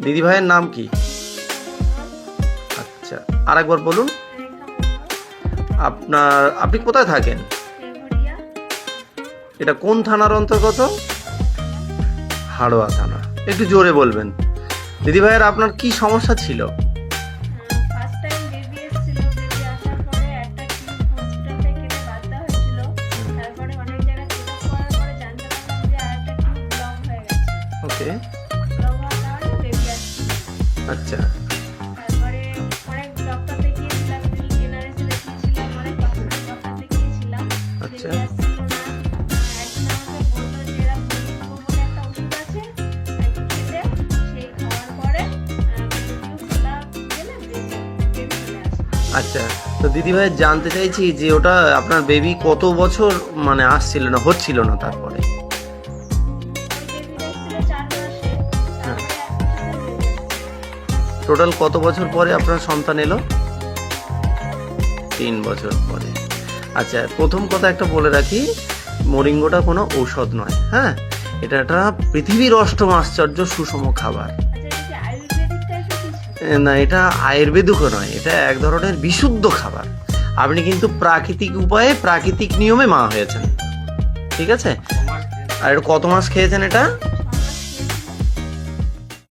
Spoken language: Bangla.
দিদি ভাইয়ের নাম কি? আচ্ছা, আরেকবার বলুন। আপনি কোথায় থাকেন? এটা কোন থানার অন্তর্গত? হাড়োয়া থানা। একটু জোরে বলবেন। দিদি ভাইয়ের আপনার কি সমস্যা ছিল? ফার্স্ট টাইম বেবি এসেছিল, বেবি আসার পরে একটা টিউব হসপিটাল থেকে কেটে বাদ দেওয়া হয়েছিল। তারপরে অনেক জায়গায় চেক আপ করার পরে জানতে পারলাম যে আরেকটা টিউব ব্লক হয়ে গেছে। ওকে। ব্লক হওয়ার কারণে বেবি আসছিল। আচ্ছা তারপরে অনেক ডক্টর দেখিয়েছিলাম, এনআরএস দেখিয়েছিলাম, অনেক ডক্টর দেখিয়েছিলাম। আচ্ছা। বেবি আসছিল না। একদিন আমাকে বললো যে এরা ফ্লুইড বলে একটা ওষুধ আছে, একটু খেতে, সেই খাওয়ার পরে টিউব খোলা গেলে বেবি চলে আসে। আচ্ছা, তো দিদি ভাই জানতে চাইছি যে ওটা আপনার বেবি কত বছর মানে আসছিল না, হচ্ছিল না তারপরে? ওই বেবিটা এসেছিল 4 মাসে, তারপরে 1 বছরের বেবি এসেছিল। টোটাল কত বছর পরে আপনার সন্তান এলো? 3 বছর পরে। আচ্ছা, প্রথম কথা একটা বলে রাখি, মোরিঙ্গোটা কোনো ঔষধ নয়, হ্যাঁ, এটা একটা পৃথিবীর অষ্টম আশ্চর্য সুষম খাবার। আচ্ছা, এটা কি আয়ুর্বেদিক টাইপের কিছু? না, এটা আয়ুর্বেদিকও নয়, এটা এক ধরনের বিশুদ্ধ খাবার। আপনি কিন্তু প্রাকৃতিক উপায়ে প্রাকৃতিক নিয়মে মা হয়েছেন, ঠিক আছে? আর এটা কত মাস খেয়েছেন এটা?